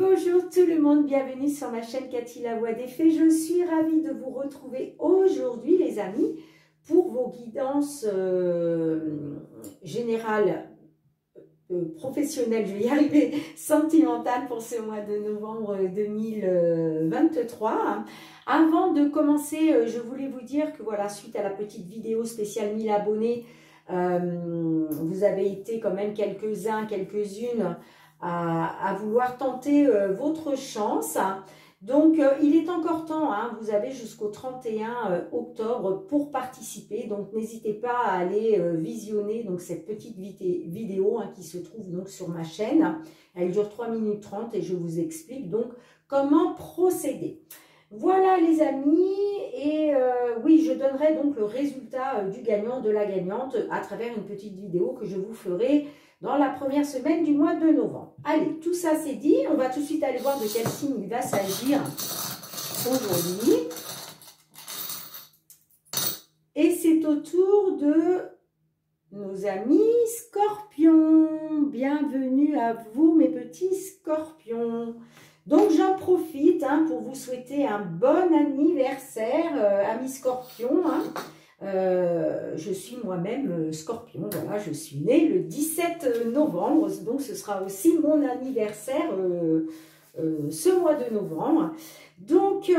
Bonjour tout le monde, bienvenue sur ma chaîne Cathy la Voix des Fées. Je suis ravie de vous retrouver aujourd'hui les amis pour vos guidances générales, professionnelles, je vais y arriver, sentimentales pour ce mois de novembre 2023. Avant de commencer, je voulais vous dire que voilà, suite à la petite vidéo spéciale 1000 abonnés, vous avez été quand même quelques-uns, quelques-unes à vouloir tenter votre chance. Donc, il est encore temps, hein, vous avez jusqu'au 31 octobre pour participer. Donc, n'hésitez pas à aller visionner donc, cette petite vidéo hein, qui se trouve donc, sur ma chaîne. Elle dure 3 minutes 30 et je vous explique donc comment procéder. Voilà les amis, et oui, je donnerai donc le résultat du gagnant, de la gagnante à travers une petite vidéo que je vous ferai dans la première semaine du mois de novembre. Allez, tout ça c'est dit, on va tout de suite aller voir de quel signe il va s'agir aujourd'hui. Et c'est au tour de nos amis scorpions. Bienvenue à vous mes petits scorpions. Donc j'en profite hein, pour vous souhaiter un bon anniversaire, amis scorpions. Hein. Je suis moi-même scorpion, voilà, je suis née le 17 novembre, donc ce sera aussi mon anniversaire ce mois de novembre. Donc,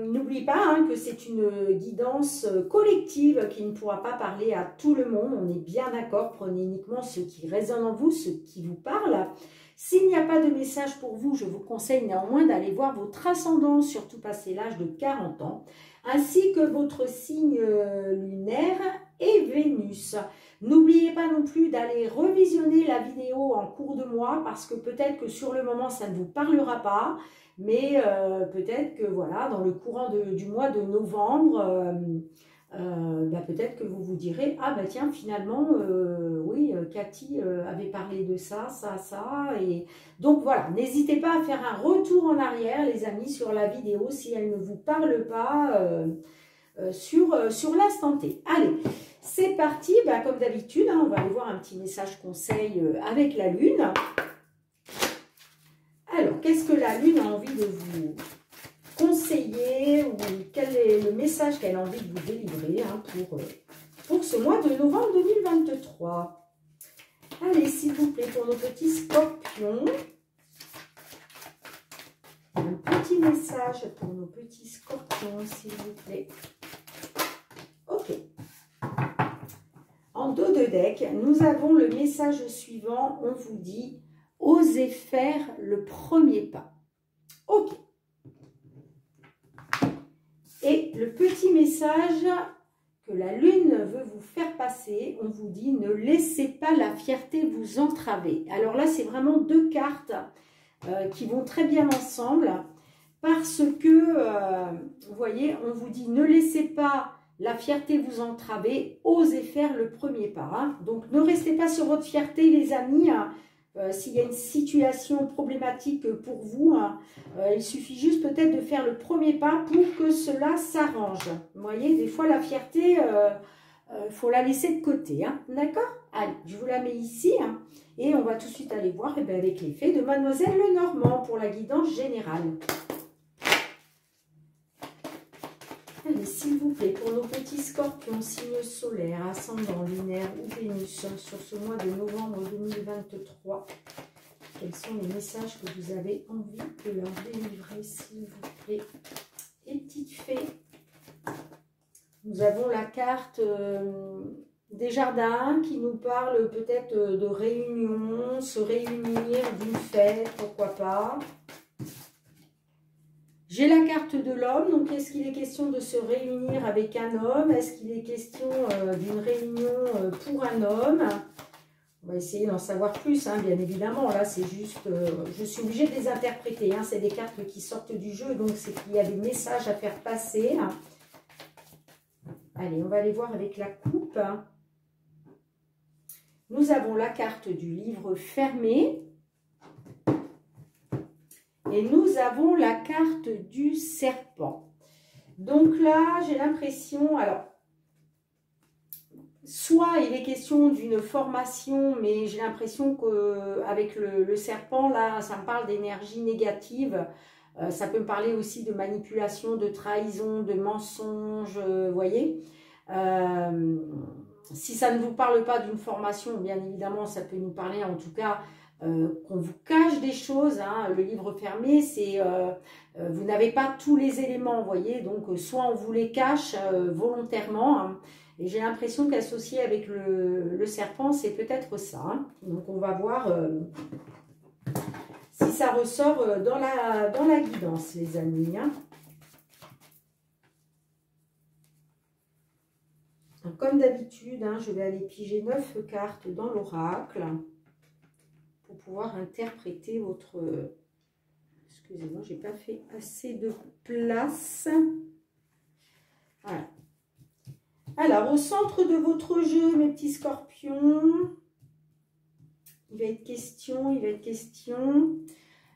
n'oubliez pas hein, que c'est une guidance collective qui ne pourra pas parler à tout le monde, on est bien d'accord, prenez uniquement ce qui résonne en vous, ce qui vous parle. S'il n'y a pas de message pour vous, je vous conseille néanmoins d'aller voir votre ascendant, surtout passé l'âge de 40 ans, ainsi que votre signe lunaire et Vénus. N'oubliez pas non plus d'aller revisionner la vidéo en cours de mois, parce que peut-être que sur le moment, ça ne vous parlera pas, mais peut-être que voilà, dans le courant du mois de novembre, peut-être que vous vous direz « Ah bah tiens, finalement, oui, Cathy avait parlé de ça, ça. » Et donc voilà, n'hésitez pas à faire un retour en arrière, les amis, sur la vidéo si elle ne vous parle pas sur l'instant T. Allez, c'est parti. Bah, comme d'habitude, hein, on va aller voir un petit message conseil avec la Lune. Alors, qu'est-ce que la Lune a envie de vous conseiller, ou quel est le message qu'elle a envie de vous délivrer hein, pour ce mois de novembre 2023. Allez, s'il vous plaît, pour nos petits scorpions, un petit message pour nos petits scorpions, s'il vous plaît. Ok. En dos de deck, nous avons le message suivant. On vous dit « Osez faire le premier pas ». Ok. Et le petit message que la Lune veut vous faire passer, on vous dit « Ne laissez pas la fierté vous entraver ». Alors là, c'est vraiment deux cartes qui vont très bien ensemble, parce que, vous voyez, on vous dit « Ne laissez pas la fierté vous entraver, osez faire le premier pas hein. ». Donc, ne restez pas sur votre fierté, les amis. S'il y a une situation problématique pour vous, hein, il suffit juste peut-être de faire le premier pas pour que cela s'arrange. Vous voyez, des fois la fierté, faut la laisser de côté. Hein, d'accord? Allez, je vous la mets ici. Hein, et on va tout de suite aller voir avec les fées de Mademoiselle Lenormand pour la guidance générale. Allez, s'il vous plaît, pour nos petits scorpions, signe solaire, ascendant, lunaire ou Vénus, sur ce mois de novembre 2023, quels sont les messages que vous avez envie de leur délivrer, s'il vous plaît? Et petites fées, nous avons la carte des jardins qui nous parle peut-être de réunion, se réunir, d'une fête, pourquoi pas. J'ai la carte de l'homme, donc est-ce qu'il est question de se réunir avec un homme? Est-ce qu'il est question d'une réunion pour un homme? On va essayer d'en savoir plus, hein, bien évidemment. Là, c'est juste, je suis obligée de les interpréter. Hein, c'est des cartes qui sortent du jeu, donc c'est qu'il y a des messages à faire passer. Allez, on va aller voir avec la coupe. Nous avons la carte du livre fermé. Et nous avons la carte du serpent. Donc là, j'ai l'impression, alors, soit il est question d'une formation, mais j'ai l'impression qu'avec le serpent, là, ça me parle d'énergie négative. Ça peut me parler aussi de manipulation, de trahison, de mensonge, vous voyez. Si ça ne vous parle pas d'une formation, bien évidemment, ça peut nous parler en tout cas qu'on vous cache des choses. Hein. Le livre fermé, c'est vous n'avez pas tous les éléments, vous voyez. Donc, soit on vous les cache volontairement. Hein, et j'ai l'impression qu'associé avec le serpent, c'est peut-être ça. Hein. Donc, on va voir si ça ressort dans la guidance, les amis. Hein. Donc, comme d'habitude, hein, je vais aller piger 9 cartes dans l'oracle pour pouvoir interpréter votre... Excusez-moi, j'ai pas fait assez de place. Voilà. Alors, au centre de votre jeu, mes petits scorpions, il va être question...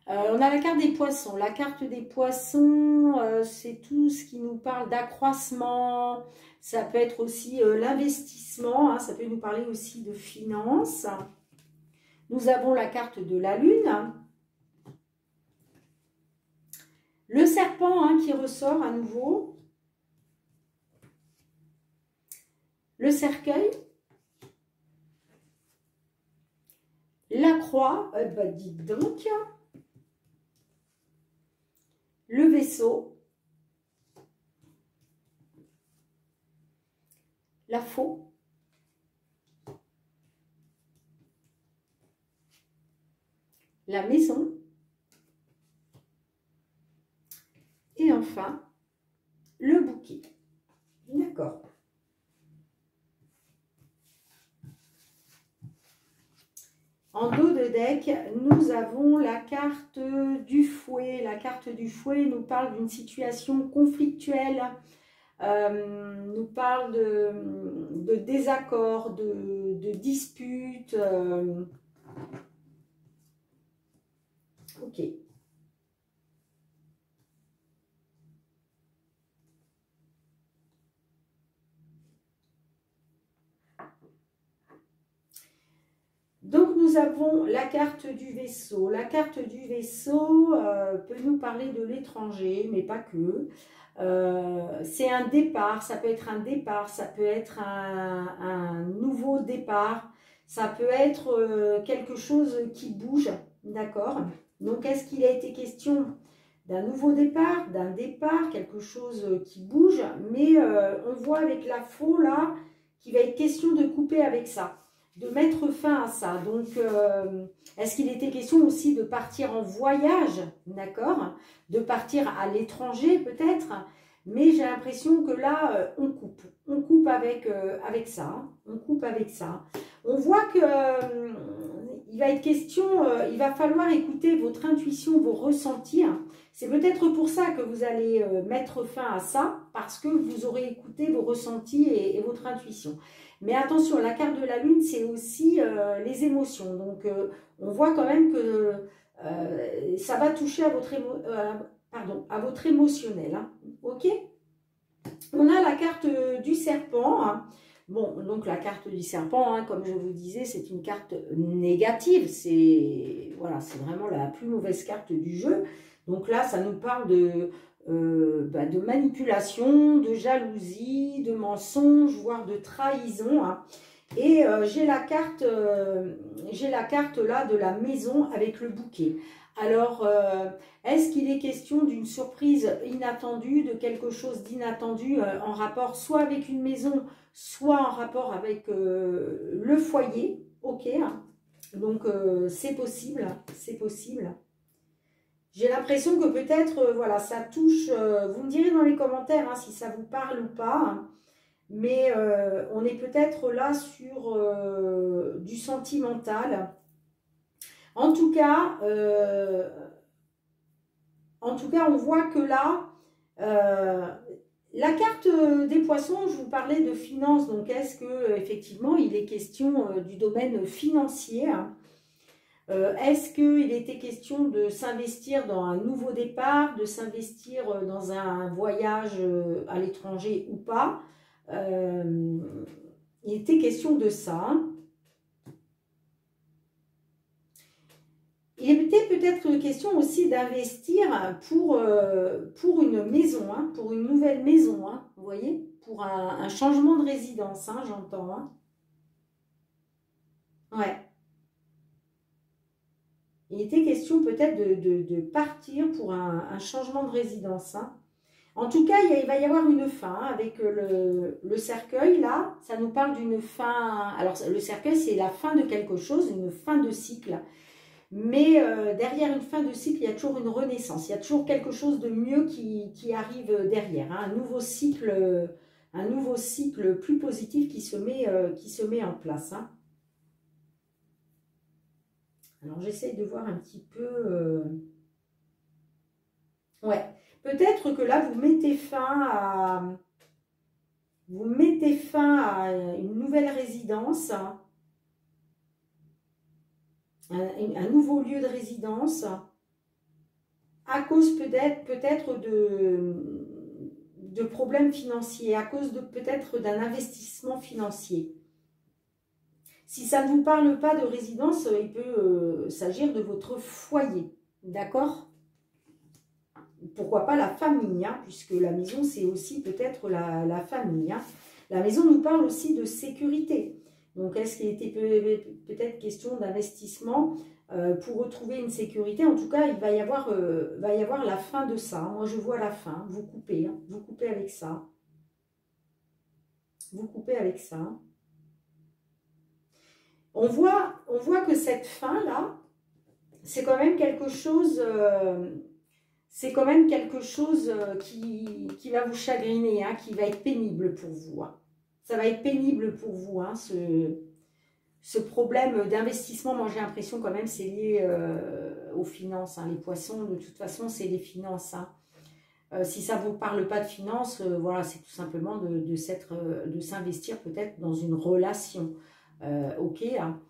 on a la carte des poissons. La carte des poissons, c'est tout ce qui nous parle d'accroissement. Ça peut être aussi l'investissement. Hein, ça peut nous parler aussi de finances. Nous avons la carte de la lune. Le serpent hein, qui ressort à nouveau. Le cercueil. La croix. Bah, dites donc. Le vaisseau. La faux. La maison. Et enfin, le bouquet. D'accord. En dos de deck, nous avons la carte du fouet. La carte du fouet nous parle d'une situation conflictuelle, nous parle de désaccords, de disputes. Ok. Donc, nous avons la carte du vaisseau. La carte du vaisseau peut nous parler de l'étranger, mais pas que. C'est un départ, ça peut être un départ, ça peut être un nouveau départ, ça peut être quelque chose qui bouge, d'accord? Donc, est-ce qu'il a été question d'un nouveau départ, quelque chose qui bouge, mais on voit avec la faux là, qu'il va être question de couper avec ça, de mettre fin à ça. Donc, est-ce qu'il était question aussi de partir en voyage, d'accord? De partir à l'étranger peut-être, mais j'ai l'impression que là, on coupe avec ça, hein. On coupe avec ça. On voit que il va être question, il va falloir écouter votre intuition, vos ressentis. C'est peut-être pour ça que vous allez mettre fin à ça, parce que vous aurez écouté vos ressentis et votre intuition. Mais attention, la carte de la lune, c'est aussi les émotions. Donc, on voit quand même que ça va toucher à votre émotionnel. Hein. Ok? On a la carte du serpent. Hein. Bon, donc la carte du serpent, hein, comme je vous disais, c'est une carte négative. C'est voilà, c'est vraiment la plus mauvaise carte du jeu. Donc là, ça nous parle de manipulation, de jalousie, de mensonge, voire de trahison. Hein. Et j'ai la carte là de la maison avec le bouquet. Alors, est-ce qu'il est question d'une surprise inattendue, de quelque chose d'inattendu en rapport soit avec une maison, soit en rapport avec le foyer? Ok, hein. Donc c'est possible, c'est possible. J'ai l'impression que peut-être, voilà, ça touche, vous me direz dans les commentaires hein, si ça vous parle ou pas, hein, mais on est peut-être là sur du sentimental. En tout cas, on voit que là, la carte des poissons, je vous parlais de finances, donc est-ce que effectivement il est question du domaine financier, hein? Est-ce qu'il était question de s'investir dans un nouveau départ, de s'investir dans un voyage à l'étranger ou pas? Il était question de ça. Il était peut-être question aussi d'investir pour une maison, hein, pour une nouvelle maison, hein, vous voyez, pour un changement de résidence, hein, j'entends. Hein. Ouais. Il était question peut-être de partir pour un changement de résidence. Hein. En tout cas, il va y avoir une fin avec le cercueil, là. Ça nous parle d'une fin. Alors, le cercueil, c'est la fin de quelque chose, une fin de cycle. Mais derrière une fin de cycle, il y a toujours une renaissance. Il y a toujours quelque chose de mieux qui arrive derrière. Hein. Un nouveau cycle plus positif qui se met en place. Hein. Alors, j'essaye de voir un petit peu... Ouais. Peut-être que là, vous mettez fin à une nouvelle résidence, hein, un nouveau lieu de résidence, à cause peut-être de problèmes financiers, à cause de peut-être d'un investissement financier. Si ça ne vous parle pas de résidence, il peut s'agir de votre foyer, d'accord? Pourquoi pas la famille, hein, puisque la maison, c'est aussi peut-être la famille. Hein. La maison nous parle aussi de sécurité. Donc, est-ce qu'il était peut-être question d'investissement pour retrouver une sécurité? En tout cas, il va y avoir la fin de ça. Moi, je vois la fin. Vous coupez. Hein. Vous coupez avec ça. Vous coupez avec ça. On voit que cette fin-là, c'est quand même quelque chose... c'est quand même quelque chose qui va vous chagriner, hein, qui va être pénible pour vous. Hein. Ça va être pénible pour vous, hein, ce problème d'investissement. Moi, j'ai l'impression quand même c'est lié aux finances. Hein. Les poissons, de toute façon, c'est les finances. Hein. Si ça ne vous parle pas de finances, voilà, c'est tout simplement de s'investir peut-être dans une relation. Ok, hein.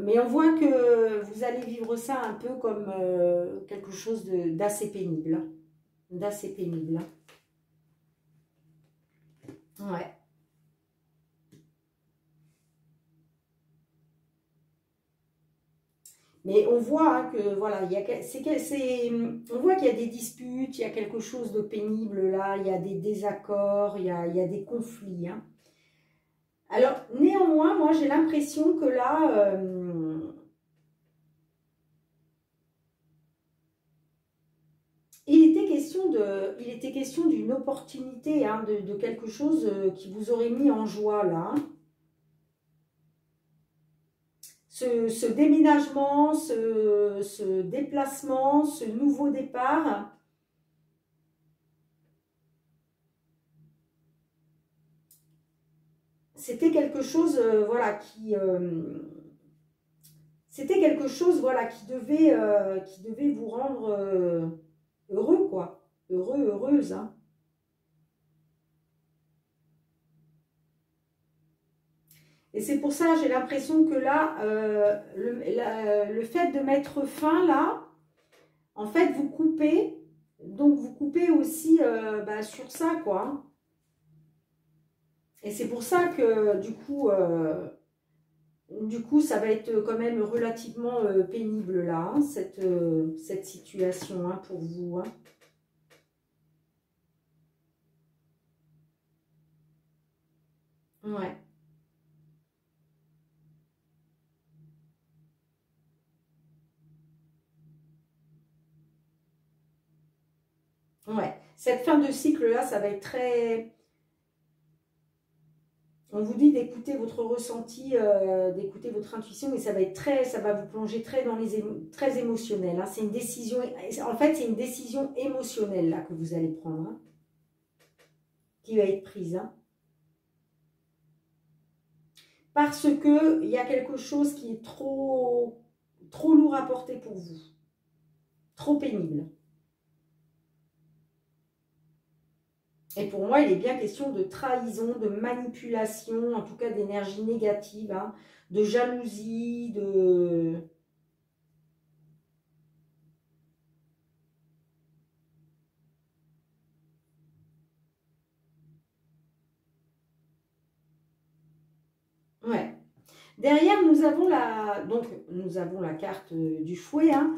Mais on voit que vous allez vivre ça un peu comme quelque chose d'assez pénible. D'assez pénible. Ouais. Mais on voit hein, que voilà, on voit qu'il y a des disputes, il y a quelque chose de pénible là, il y a des désaccords, il y a des conflits. Hein. Alors, néanmoins, moi j'ai l'impression que là, il était question d'une opportunité, hein, de quelque chose qui vous aurait mis en joie là. Hein. Ce déménagement, ce déplacement, ce nouveau départ, c'était quelque chose, voilà, c'était quelque chose, voilà, qui devait vous rendre heureux, quoi, heureux, heureuse. Hein. Et c'est pour ça, j'ai l'impression que là, le fait de mettre fin là, en fait, vous coupez, donc vous coupez aussi bah, sur ça, quoi. Hein. Et c'est pour ça que du coup, ça va être quand même relativement pénible là, hein, cette situation hein, pour vous. Hein. Ouais. Ouais. Cette fin de cycle là, ça va être très... On vous dit d'écouter votre ressenti, d'écouter votre intuition, et ça va être ça va vous plonger très dans très émotionnel. Hein. C'est une décision, en fait, c'est une décision émotionnelle là que vous allez prendre, hein, qui va être prise. Hein. Parce que il y a quelque chose qui est trop lourd à porter pour vous, trop pénible. Et pour moi, il est bien question de trahison, de manipulation, en tout cas d'énergie négative, hein, de jalousie, de... Ouais. Derrière, nous avons la carte du fouet. Hein.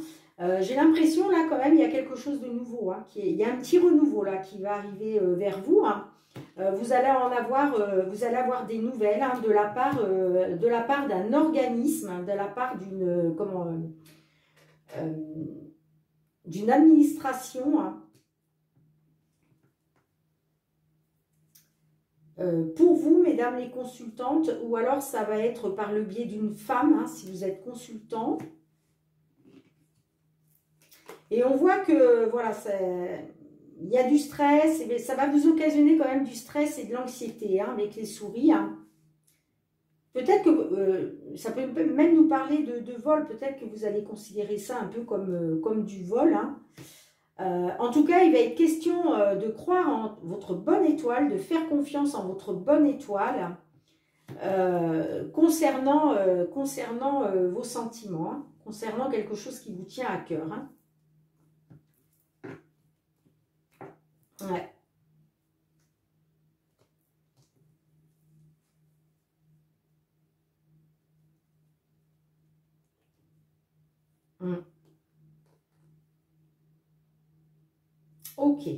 J'ai l'impression, là, quand même, il y a quelque chose de nouveau. Hein, il y a un petit renouveau, là, qui va arriver vers vous. Hein. Vous allez avoir des nouvelles hein, de la part d'un organisme, de la part d'une administration. Hein. Pour vous, mesdames les consultantes, ou alors ça va être par le biais d'une femme, hein, si vous êtes consultant. Et on voit que, voilà, il y a du stress, et ça va vous occasionner quand même du stress et de l'anxiété hein, avec les souris. Hein. Peut-être que ça peut même nous parler de vol, peut-être que vous allez considérer ça un peu comme du vol. Hein. En tout cas, il va être question de croire en votre bonne étoile, de faire confiance en votre bonne étoile concernant vos sentiments, hein, concernant quelque chose qui vous tient à cœur. Hein. Ouais. Ok.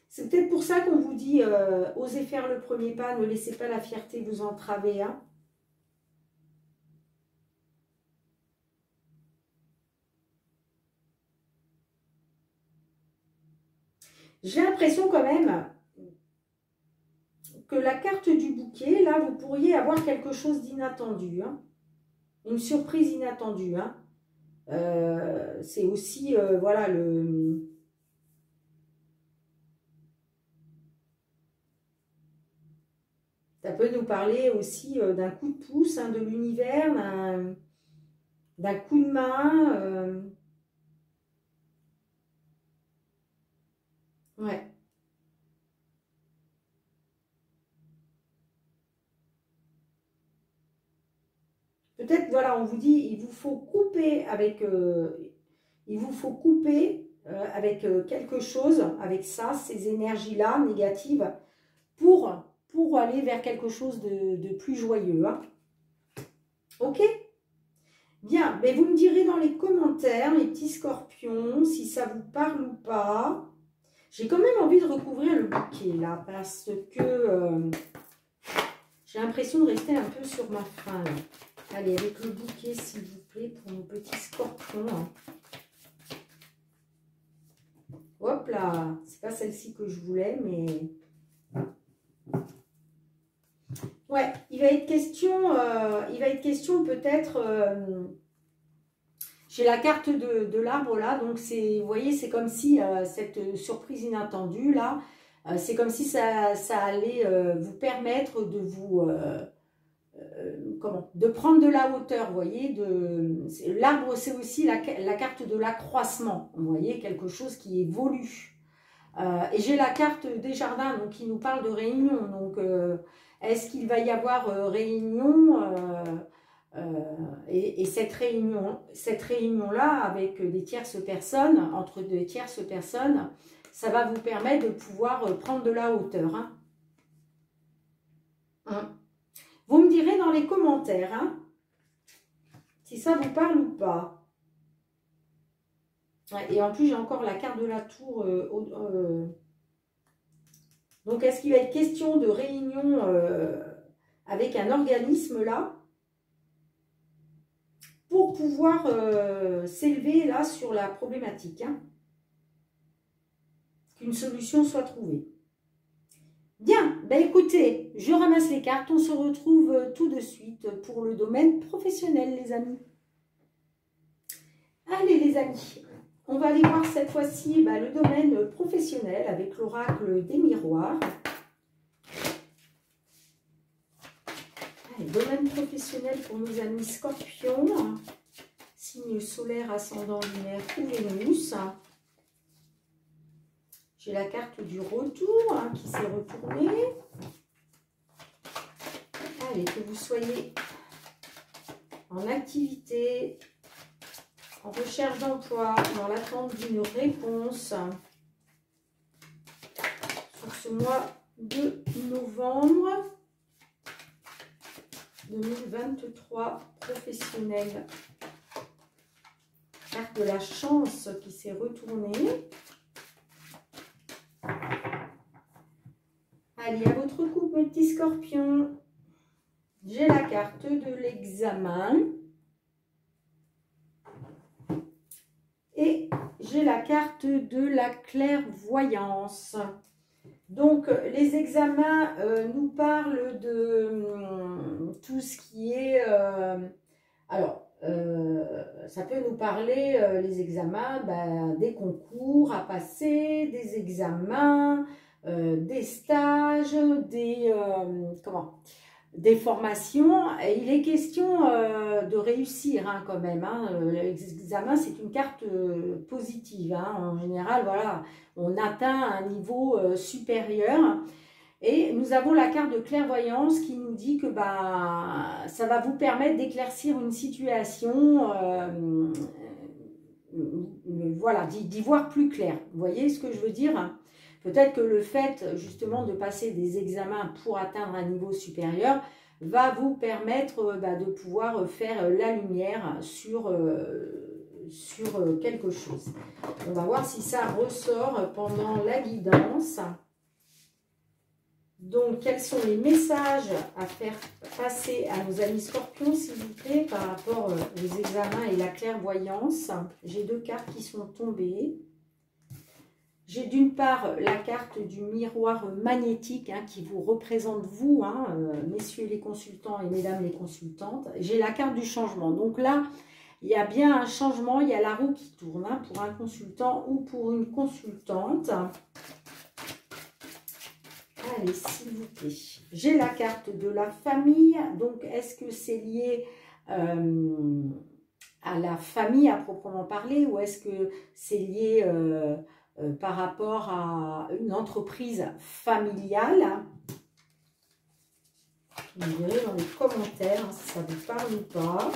C'est peut-être pour ça qu'on vous dit osez faire le premier pas, ne laissez pas la fierté vous entraver. Hein. J'ai l'impression quand même que la carte du bouquet, là, vous pourriez avoir quelque chose d'inattendu. Hein. Une surprise inattendue. Hein. C'est aussi, voilà, ça peut nous parler aussi d'un coup de pouce, hein, de l'univers, d'un coup de main. Ouais. Peut-être, voilà, on vous dit, il vous faut couper avec, quelque chose, avec ça, ces énergies-là négatives, pour aller vers quelque chose de plus joyeux. Hein. Ok? Bien, mais vous me direz dans les commentaires, mes petits scorpions, si ça vous parle ou pas. J'ai quand même envie de recouvrir le bouquet, là, parce que j'ai l'impression de rester un peu sur ma faim, là. Allez, avec le bouquet, s'il vous plaît, pour nos petits scorpions. Hein. Hop là, c'est pas celle-ci que je voulais, mais... Ouais, il va être question peut-être... J'ai la carte de l'arbre là, donc c'est, vous voyez, c'est comme si cette surprise inattendue là, c'est comme si ça allait vous permettre de vous... de prendre de la hauteur, vous voyez, l'arbre c'est aussi la carte de l'accroissement, vous voyez, quelque chose qui évolue. Et j'ai la carte des jardins, donc qui nous parle de réunion, donc est-ce qu'il va y avoir réunion et cette réunion-là avec des tierces personnes, entre des tierces personnes, ça va vous permettre de pouvoir prendre de la hauteur. Hein. Vous me direz dans les commentaires hein, si ça vous parle ou pas. Ouais, et en plus, j'ai encore la carte de la tour. Donc, est-ce qu'il va être question de réunion avec un organisme là pour pouvoir s'élever là sur la problématique hein, qu'une solution soit trouvée. Bien, ben écoutez, je ramasse les cartes, on se retrouve tout de suite pour le domaine professionnel, les amis. Allez, les amis, on va aller voir cette fois-ci le domaine professionnel avec l'oracle des miroirs. Allez, domaine professionnel pour nos amis scorpions, signe solaire, ascendant lunaire ou Vénus. J'ai la carte du retour hein, qui s'est retournée. Allez, que vous soyez en activité, en recherche d'emploi, dans l'attente d'une réponse sur ce mois de novembre 2023, professionnel. Carte de la chance qui s'est retournée. Allez, à votre couple, mes petits scorpions. J'ai la carte de l'examen. Et j'ai la carte de la clairvoyance. Donc, les examens nous parlent de tout ce qui est... ça peut nous parler, les examens, des concours à passer, des examens, des stages, des formations. Et il est question de réussir hein, quand même. Hein. L'examen, c'est une carte positive. Hein. En général, voilà, on atteint un niveau supérieur. Et nous avons la carte de clairvoyance qui nous dit que ça va vous permettre d'éclaircir une situation, voilà, d'y voir plus clair. Vous voyez ce que je veux dire? Peut-être que le fait justement de passer des examens pour atteindre un niveau supérieur va vous permettre de pouvoir faire la lumière sur quelque chose. On va voir si ça ressort pendant la guidance. Donc, quels sont les messages à faire passer à nos amis scorpions, s'il vous plaît, par rapport aux examens et la clairvoyance? J'ai deux cartes qui sont tombées. J'ai d'une part la carte du miroir magnétique hein, qui vous représente vous, hein, messieurs les consultants et mesdames les consultantes. J'ai la carte du changement. Donc là, il y a bien un changement, il y a la roue qui tourne hein, pour un consultant ou pour une consultante. Allez, s'il vous plaît. J'ai la carte de la famille. Donc, est-ce que c'est lié à la famille à proprement parler ou est-ce que c'est lié par rapport à une entreprise familiale? Vous me direz dans les commentaires hein, si ça vous parle ou pas.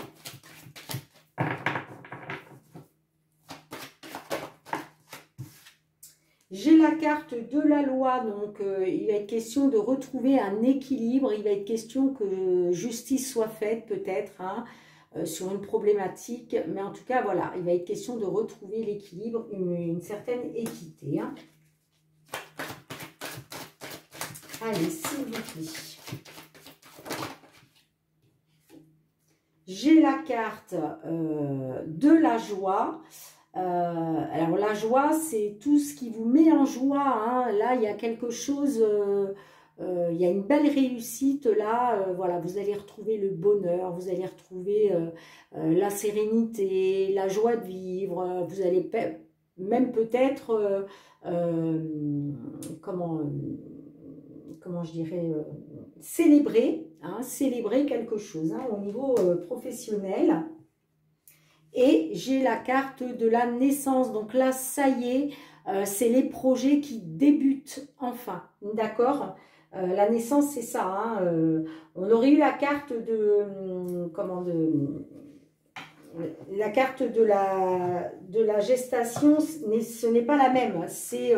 J'ai la carte de la loi, donc il va être question de retrouver un équilibre, il va être question que justice soit faite peut-être hein, sur une problématique, mais en tout cas voilà, il va être question de retrouver l'équilibre, une certaine équité. Hein. Allez, s'il vous plaît. J'ai la carte de la joie. Alors la joie, c'est tout ce qui vous met en joie. Hein. Là, il y a quelque chose, il y a une belle réussite. Là, voilà, vous allez retrouver le bonheur, vous allez retrouver la sérénité, la joie de vivre. Vous allez même peut-être, comment je dirais, célébrer, hein, célébrer quelque chose hein, au niveau professionnel. Et j'ai la carte de la naissance. Donc là, ça y est, c'est les projets qui débutent enfin. D'accord? La naissance, c'est ça. Hein, on aurait eu la carte de... la carte de la gestation, mais ce n'est pas la même. C'est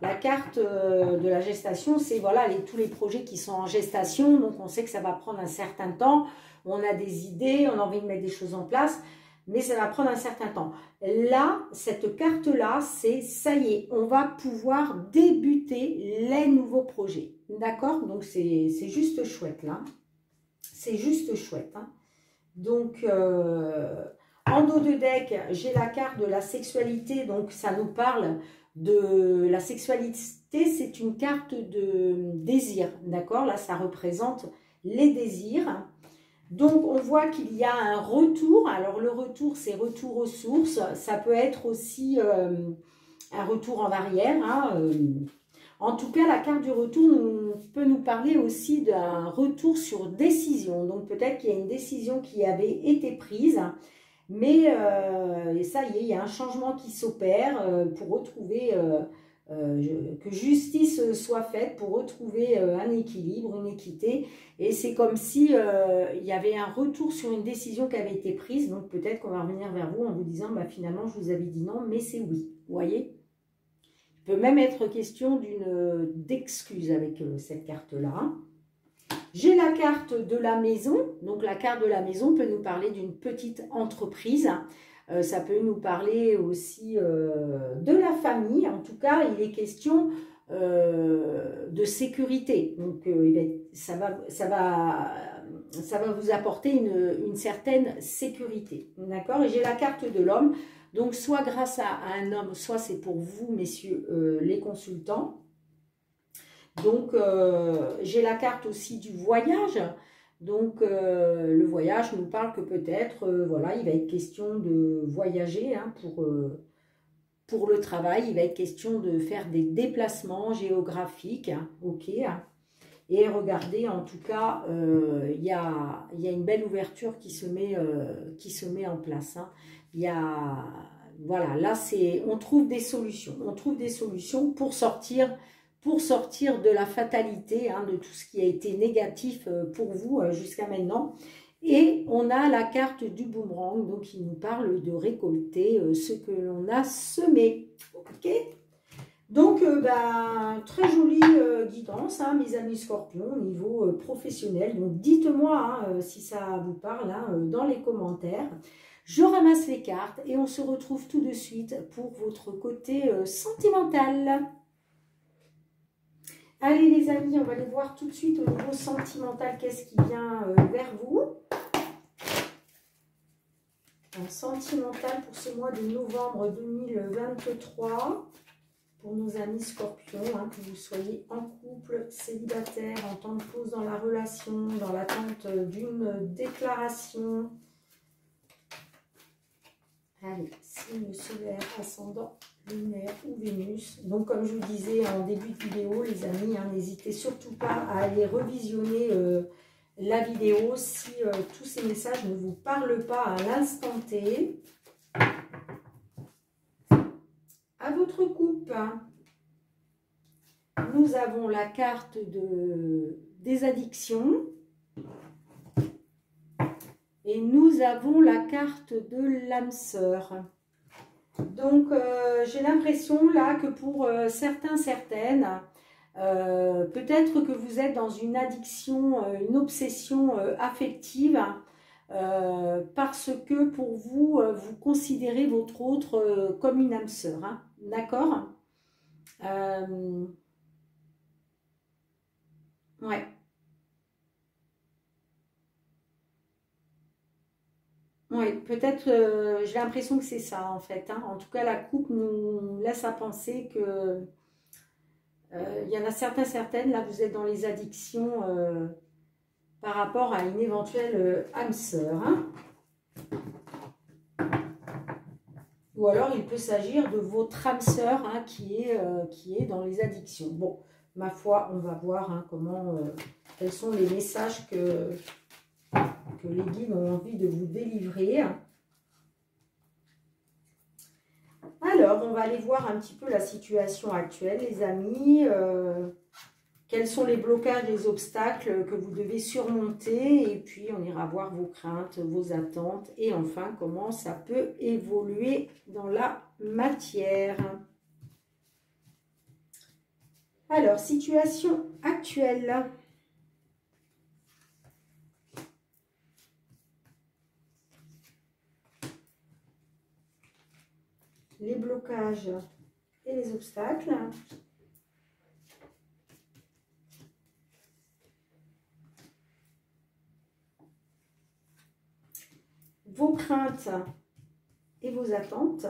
la carte de la gestation, c'est voilà, tous les projets qui sont en gestation. Donc, on sait que ça va prendre un certain temps. On a des idées, on a envie de mettre des choses en place. Mais ça va prendre un certain temps. Là, cette carte-là, c'est ça y est, on va pouvoir débuter les nouveaux projets. D'accord? Donc, c'est juste chouette, là. C'est juste chouette. Hein. Donc, en dos de deck, j'ai la carte de la sexualité. Donc, ça nous parle de la sexualité. C'est une carte de désir. D'accord? Là, ça représente les désirs. Donc, on voit qu'il y a un retour. Alors, le retour, c'est retour aux sources. Ça peut être aussi un retour en arrière. Hein. En tout cas, la carte du retour peut nous parler aussi d'un retour sur décision. Donc, peut-être qu'il y a une décision qui avait été prise. Mais ça y est, il y a un changement qui s'opère pour retrouver... que justice soit faite pour retrouver un équilibre, une équité. Et c'est comme si il y avait un retour sur une décision qui avait été prise. Donc peut-être qu'on va revenir vers vous en vous disant finalement je vous avais dit non, mais c'est oui. Vous voyez? Il peut même être question d'excuse avec cette carte-là. J'ai la carte de la maison. Donc, la carte de la maison peut nous parler d'une petite entreprise. Ça peut nous parler aussi de la famille. En tout cas, il est question de sécurité. Donc, ça va vous apporter une certaine sécurité. D'accord? Et j'ai la carte de l'homme. Donc, soit grâce à un homme, soit c'est pour vous, messieurs, les consultants. Donc, j'ai la carte aussi du voyage. Donc, le voyage nous parle que peut-être, voilà, il va être question de voyager hein, pour le travail. Il va être question de faire des déplacements géographiques, hein, ok. Et regardez, en tout cas, il y a une belle ouverture qui se met en place. Hein. Il y a, voilà, là, on trouve des solutions. On trouve des solutions pour sortir de la fatalité, hein, de tout ce qui a été négatif pour vous jusqu'à maintenant. Et on a la carte du boomerang, donc qui nous parle de récolter ce que l'on a semé. Ok ? Donc, très jolie guidance, hein, mes amis scorpions, au niveau professionnel. Donc, dites-moi hein, si ça vous parle hein, dans les commentaires. Je ramasse les cartes et on se retrouve tout de suite pour votre côté sentimental. Allez les amis, on va aller voir tout de suite au niveau sentimental, qu'est-ce qui vient vers vous. Un sentimental pour ce mois de novembre 2023. Pour nos amis scorpions, hein, que vous soyez en couple, célibataire, en temps de pause dans la relation, dans l'attente d'une déclaration. Allez, signe solaire, ascendant, lunaire ou Vénus. Donc, comme je vous disais en début de vidéo, les amis, hein, n'hésitez surtout pas à aller revisionner la vidéo si tous ces messages ne vous parlent pas à l'instant T. À votre coupe, nous avons la carte des addictions. Et nous avons la carte de l'âme sœur. Donc, j'ai l'impression là que pour certains, certaines, peut-être que vous êtes dans une addiction, une obsession affective, parce que pour vous, vous considérez votre autre comme une âme sœur. Hein, d'accord? Ouais. Oui, peut-être, j'ai l'impression que c'est ça en fait. Hein. En tout cas, la coupe nous laisse à penser que il y en a certaines, là vous êtes dans les addictions par rapport à une éventuelle âme sœur. Hein. Ou alors il peut s'agir de votre âme sœur hein, qui est dans les addictions. Bon, ma foi, on va voir hein, quels sont les messages que les guides ont envie de vous délivrer. Alors, on va aller voir un petit peu la situation actuelle, les amis. Quels sont les blocages, les obstacles que vous devez surmonter. Et puis, on ira voir vos craintes, vos attentes. Et enfin, comment ça peut évoluer dans la matière. Alors, situation actuelle. Les blocages et les obstacles. Vos craintes et vos attentes.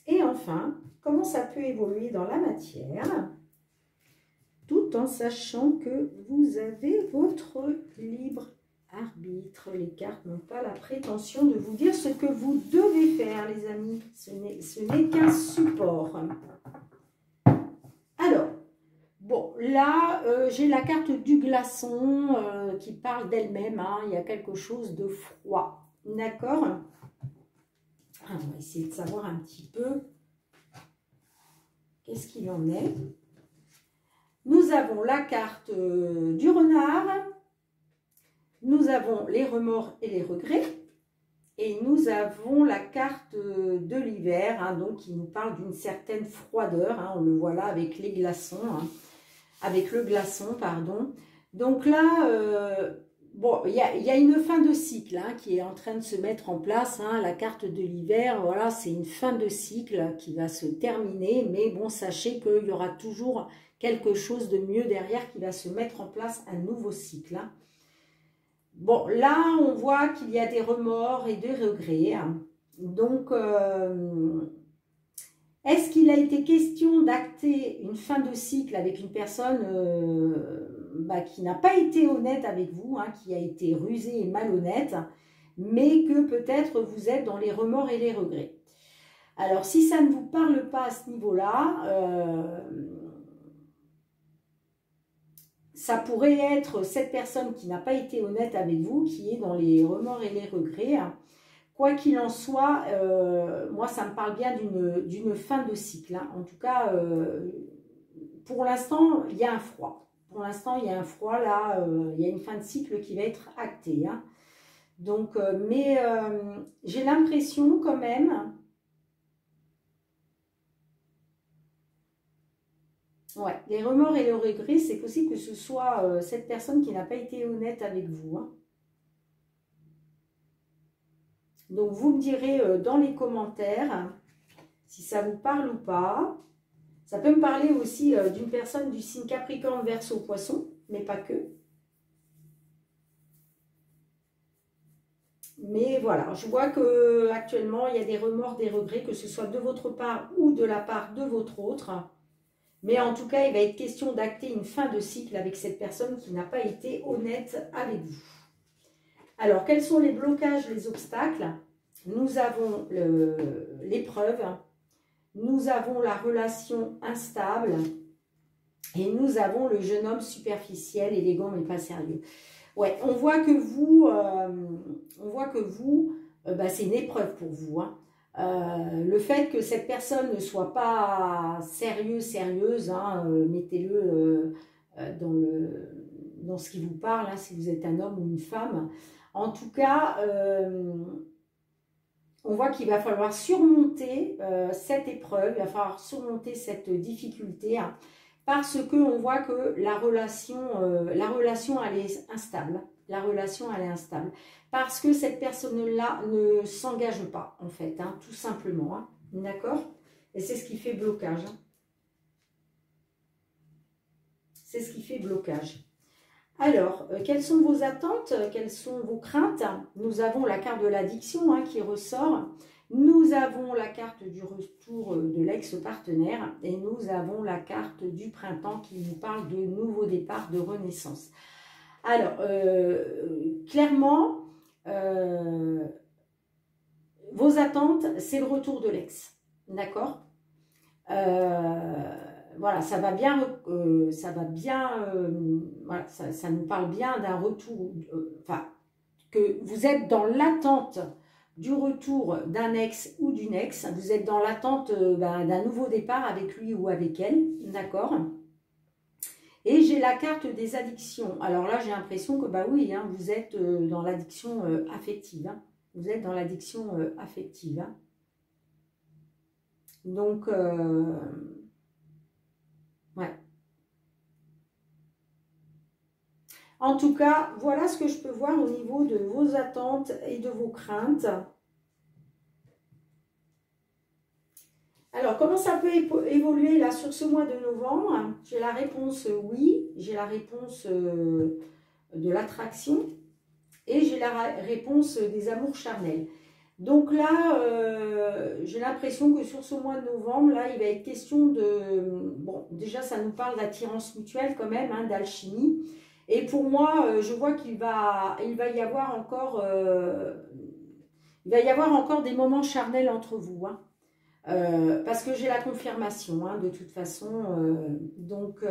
Et enfin, comment ça peut évoluer dans la matière, tout en sachant que vous avez votre libre arbitre. Les cartes n'ont pas la prétention de vous dire ce que vous devez faire, les amis. Ce n'est qu'un support. Alors, bon, là, j'ai la carte du glaçon qui parle d'elle-même. Hein. Il y a quelque chose de froid. D'accord? On va essayer de savoir un petit peu qu'est-ce qu'il en est. Nous avons la carte du renard. Nous avons les remords et les regrets. Et nous avons la carte de l'hiver, hein, donc qui nous parle d'une certaine froideur. Hein, on le voit là avec les glaçons, hein, avec le glaçon, pardon. Donc là, bon, il y a une fin de cycle hein, qui est en train de se mettre en place. Hein, la carte de l'hiver, voilà, c'est une fin de cycle qui va se terminer. Mais bon, sachez qu'il y aura toujours quelque chose de mieux derrière qui va se mettre en place, un nouveau cycle. Hein. Bon, là, on voit qu'il y a des remords et des regrets. Hein. Donc, est-ce qu'il a été question d'acter une fin de cycle avec une personne qui n'a pas été honnête avec vous, hein, qui a été rusée et malhonnête, mais que peut-être vous êtes dans les remords et les regrets? Alors, si ça ne vous parle pas à ce niveau-là, ça pourrait être cette personne qui n'a pas été honnête avec vous, qui est dans les remords et les regrets. Quoi qu'il en soit, moi, ça me parle bien d'une fin de cycle. Hein. En tout cas, pour l'instant, il y a un froid. Pour l'instant, il y a un froid, là, il y a une fin de cycle qui va être actée. Hein. Donc, mais j'ai l'impression quand même... Ouais, les remords et le regret, c'est possible que ce soit cette personne qui n'a pas été honnête avec vous. Hein. Donc, vous me direz dans les commentaires si ça vous parle ou pas. Ça peut me parler aussi d'une personne du signe Capricorne, Verseau, Poisson, mais pas que. Mais voilà, je vois que actuellement il y a des remords, des regrets, que ce soit de votre part ou de la part de votre autre. Mais en tout cas, il va être question d'acter une fin de cycle avec cette personne qui n'a pas été honnête avec vous. Alors, quels sont les blocages, les obstacles? Nous avons l'épreuve, nous avons la relation instable et nous avons le jeune homme superficiel, élégant mais pas sérieux. Ouais, on voit que vous, c'est une épreuve pour vous. Hein. Le fait que cette personne ne soit pas sérieuse, hein, mettez-le dans ce qui vous parle, hein, si vous êtes un homme ou une femme. En tout cas, on voit qu'il va falloir surmonter cette épreuve, il va falloir surmonter cette difficulté, hein, parce qu'on voit que la relation elle est instable. La relation, elle est instable. Parce que cette personne-là ne s'engage pas, en fait, hein, tout simplement. Hein, d'accord? Et c'est ce qui fait blocage. Hein. C'est ce qui fait blocage. Alors, quelles sont vos attentes? Quelles sont vos craintes? Nous avons la carte de l'addiction hein, qui ressort. Nous avons la carte du retour de l'ex-partenaire. Et nous avons la carte du printemps qui nous parle de nouveau départ, de renaissance. Alors, clairement, vos attentes, c'est le retour de l'ex. D'accord? Voilà, ça va bien, voilà, ça nous parle bien d'un retour, enfin, que vous êtes dans l'attente du retour d'un ex ou d'une ex, vous êtes dans l'attente d'un nouveau départ avec lui ou avec elle, d'accord? Et j'ai la carte des addictions. Alors là, j'ai l'impression que, bah oui, hein, vous êtes dans l'addiction affective. Hein. Vous êtes dans l'addiction affective. Hein. Donc, ouais. En tout cas, voilà ce que je peux voir au niveau de vos attentes et de vos craintes. Alors, comment ça peut évoluer là sur ce mois de novembre? J'ai la réponse oui, j'ai la réponse de l'attraction et j'ai la réponse des amours charnels. Donc là, j'ai l'impression que sur ce mois de novembre, là, il va être question de... Bon, déjà, ça nous parle d'attirance mutuelle quand même, hein, d'alchimie. Et pour moi, je vois qu'il va y avoir encore... il va y avoir encore des moments charnels entre vous, hein. Parce que j'ai la confirmation, hein, de toute façon. Donc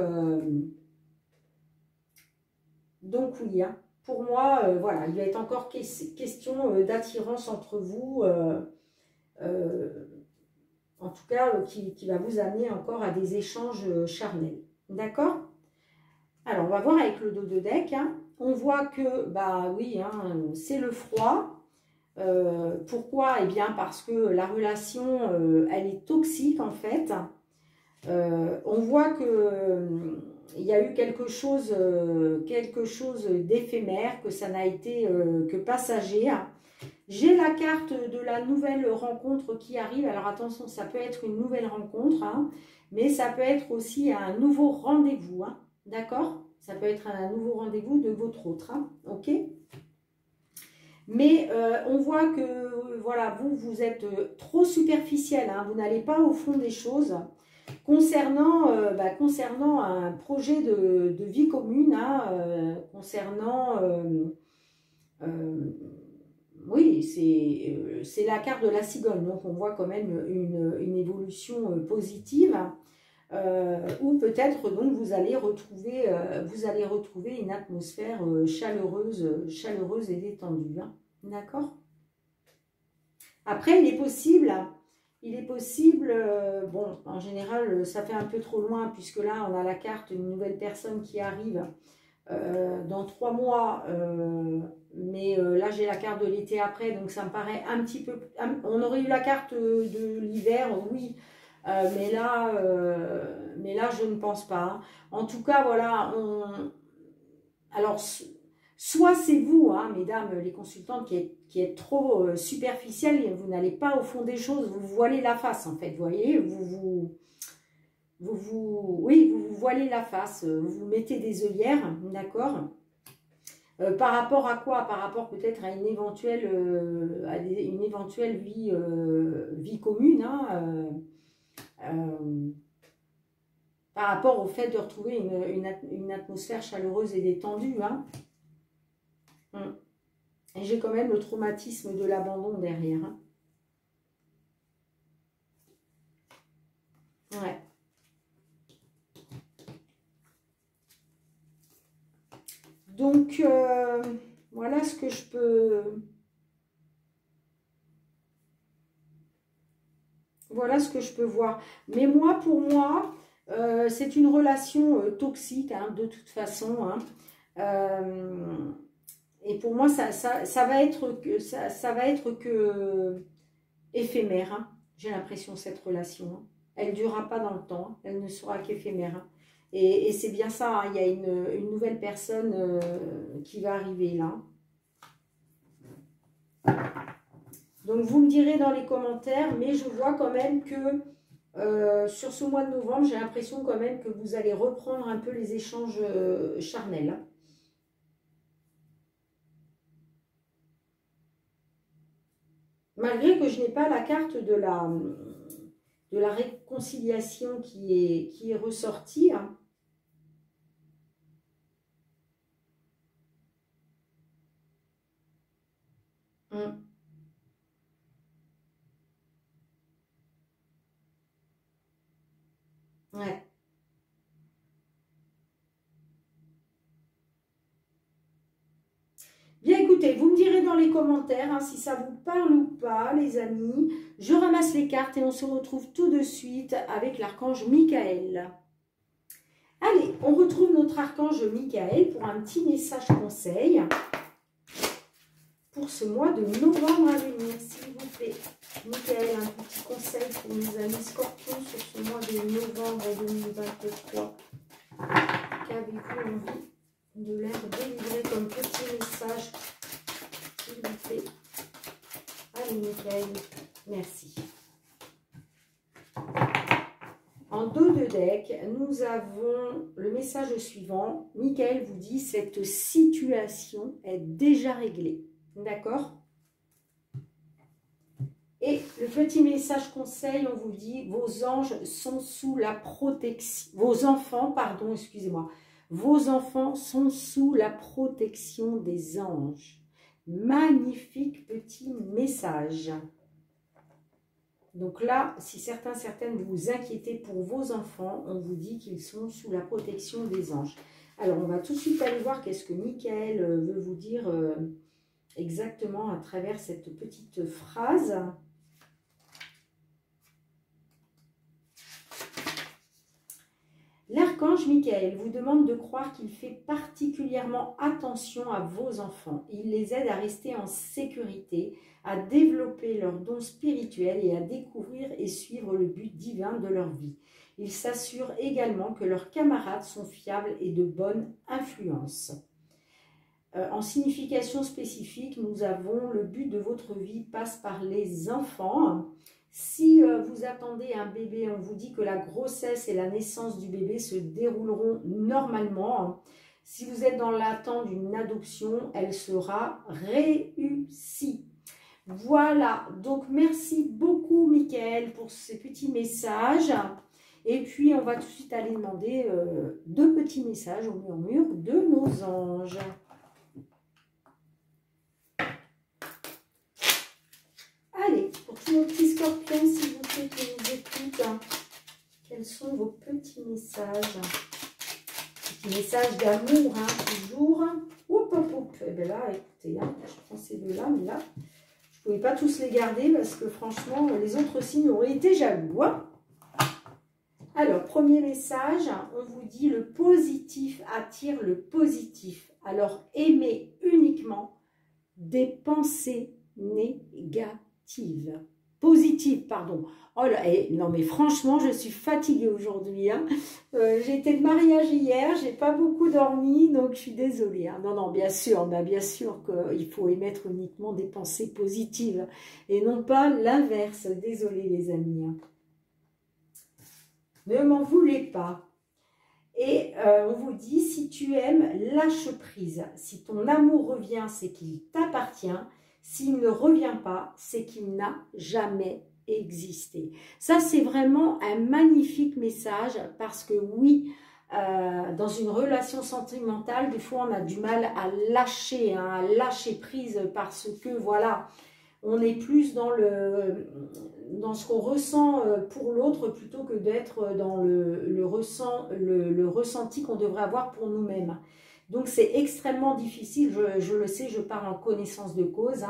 oui, hein. Pour moi, voilà, il va être encore question d'attirance entre vous, en tout cas, qui va vous amener encore à des échanges charnels. D'accord? Alors, on va voir avec le dos de deck. Hein. On voit que, bah oui, hein, c'est le froid. Pourquoi? Eh bien parce que la relation, elle est toxique en fait. On voit que il y a eu quelque chose d'éphémère, que ça n'a été que passager. J'ai la carte de la nouvelle rencontre qui arrive. Alors attention, ça peut être une nouvelle rencontre, hein, mais ça peut être aussi un nouveau rendez-vous. Hein, d'accord? Ça peut être un nouveau rendez-vous de votre autre. Hein, ok? Mais on voit que voilà, vous êtes trop superficiel. Hein, vous n'allez pas au fond des choses. Concernant un projet de vie commune, hein, concernant... oui, c'est la carte de la cigogne, donc on voit quand même une évolution positive, ou peut-être donc vous allez retrouver une atmosphère chaleureuse et détendue. Hein. D'accord? Après, il est possible, bon, en général, ça fait un peu trop loin, puisque là, on a la carte d'une nouvelle personne qui arrive dans 3 mois, mais là j'ai la carte de l'été après, donc ça me paraît un petit peu... On aurait eu la carte de l'hiver, oui, mais là je ne pense pas. Hein. En tout cas, voilà, alors, soit c'est vous, hein, mesdames les consultantes, qui êtes trop superficielles et vous n'allez pas au fond des choses, vous voilez la face en fait, vous voyez, oui, vous vous voilez la face, vous vous mettez des œillères, d'accord. Par rapport à quoi? Par rapport peut-être à une éventuelle vie commune, hein, par rapport au fait de retrouver une atmosphère chaleureuse et détendue. Hein. Et j'ai quand même le traumatisme de l'abandon derrière. Hein. Ouais. Donc, voilà ce que je peux... Voilà ce que je peux voir. Mais moi, pour moi, c'est une relation toxique, hein, de toute façon. Hein. Et pour moi, ça va être que éphémère. Hein. J'ai l'impression, cette relation. Hein. Elle ne durera pas dans le temps. Hein. Elle ne sera qu'éphémère. Hein. Et c'est bien ça. Hein. Il y a une nouvelle personne qui va arriver là. Donc, vous me direz dans les commentaires, mais je vois quand même que sur ce mois de novembre, j'ai l'impression quand même que vous allez reprendre un peu les échanges charnels. Hein. Malgré que je n'ai pas la carte de la réconciliation qui est ressortie. Hein. Ouais. Bien écoutez, vous me direz dans les commentaires hein, si ça vous parle ou pas, les amis. Je ramasse les cartes et on se retrouve tout de suite avec l'archange Michael. Allez, on retrouve notre archange Michael pour un petit message conseil pour ce mois de novembre à venir, s'il vous plaît. Michael, un petit conseil pour nos amis scorpions sur ce mois de novembre 2023. Qu'avez-vous envie de leur délivrer comme petit message, s'il vous plaît? Allez, Michael, merci. En dos de deck, nous avons le message suivant. Michael vous dit, cette situation est déjà réglée. D'accord? Et le petit message conseil, on vous dit, vos anges sont sous la protection. Vos enfants, pardon, excusez-moi. Vos enfants sont sous la protection des anges. Magnifique petit message. Donc là, si certaines vous vous inquiétez pour vos enfants, on vous dit qu'ils sont sous la protection des anges. Alors, on va tout de suite aller voir qu'est-ce que Michael veut vous dire exactement à travers cette petite phrase. l'archange Michael vous demande de croire qu'il fait particulièrement attention à vos enfants. Il les aide à rester en sécurité, à développer leurs dons spirituels et à découvrir et suivre le but divin de leur vie. Il s'assure également que leurs camarades sont fiables et de bonne influence. En signification spécifique, nous avons le but de votre vie passe par les enfants. Si vous attendez un bébé, on vous dit que la grossesse et la naissance du bébé se dérouleront normalement. Si vous êtes dans l'attente d'une adoption, elle sera réussie. Voilà, donc merci beaucoup Michael pour ces petits messages. Et puis on va tout de suite aller demander deux petits messages au murmure de nos anges. Allez, pour tous nos petits scorpions, s'il vous plaît, qui nous écoutent, quels sont vos petits messages? Petits messages d'amour, toujours. Hop, hop, hop. Et bien là, écoutez, je prends ces deux-là, mais là, je ne pouvais pas tous les garder parce que franchement, les autres signes auraient été jaloux. Alors, premier message, on vous dit le positif attire le positif. Alors, aimez uniquement des pensées négatives. Positive, pardon. Oh là, non mais franchement, je suis fatiguée aujourd'hui. J'ai été de mariage hier, j'ai pas beaucoup dormi, donc je suis désolée. Non, bien sûr qu'il faut émettre uniquement des pensées positives et non pas l'inverse. Désolée les amis. Ne m'en voulez pas. Et on vous dit, si tu aimes, lâche prise. Si ton amour revient, c'est qu'il t'appartient. S'il ne revient pas, c'est qu'il n'a jamais existé. Ça, c'est vraiment un magnifique message parce que oui, dans une relation sentimentale, des fois, on a du mal à lâcher prise parce que, voilà, on est plus dans ce qu'on ressent pour l'autre plutôt que d'être dans le ressenti qu'on devrait avoir pour nous-mêmes. Donc, c'est extrêmement difficile, je le sais, je parle en connaissance de cause,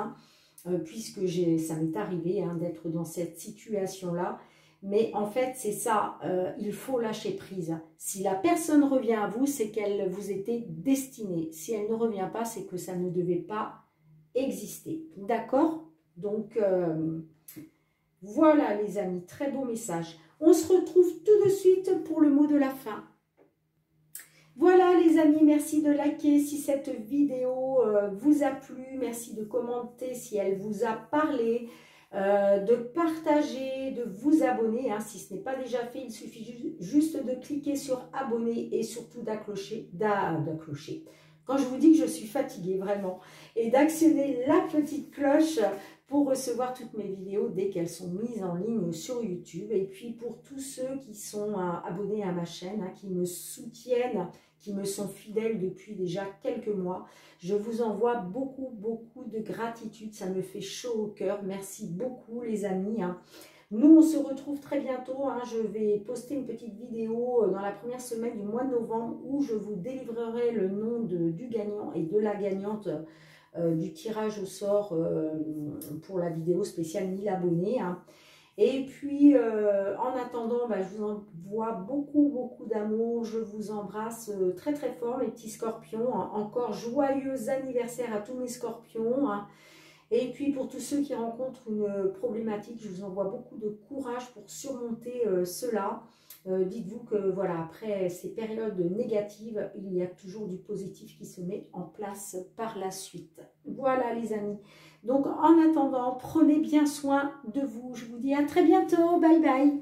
puisque ça m'est arrivé d'être dans cette situation-là. Mais en fait, c'est ça, il faut lâcher prise. Si la personne revient à vous, c'est qu'elle vous était destinée. Si elle ne revient pas, c'est que ça ne devait pas exister. D'accord? Donc, voilà les amis, très beau message. On se retrouve tout de suite pour le mot de la fin. Voilà les amis, merci de liker si cette vidéo vous a plu, merci de commenter si elle vous a parlé, de partager, de vous abonner, si ce n'est pas déjà fait, il suffit juste de cliquer sur abonner et surtout d'accrocher, quand je vous dis que je suis fatiguée vraiment, et d'actionner la petite cloche pour recevoir toutes mes vidéos dès qu'elles sont mises en ligne sur YouTube. Et puis pour tous ceux qui sont abonnés à ma chaîne, qui me soutiennent, qui me sont fidèles depuis déjà quelques mois, je vous envoie beaucoup de gratitude, ça me fait chaud au cœur. Merci beaucoup les amis. Nous on se retrouve très bientôt, je vais poster une petite vidéo dans la première semaine du mois de novembre où je vous délivrerai le nom du gagnant et de la gagnante du tirage au sort pour la vidéo spéciale 1000 abonnés. Et puis, en attendant, je vous envoie beaucoup d'amour. Je vous embrasse très fort, mes petits scorpions. Encore joyeux anniversaire à tous mes scorpions. Et puis, pour tous ceux qui rencontrent une problématique, je vous envoie beaucoup de courage pour surmonter cela. Dites-vous que voilà, après ces périodes négatives, il y a toujours du positif qui se met en place par la suite. Voilà les amis. Donc en attendant, prenez bien soin de vous. Je vous dis à très bientôt. Bye bye.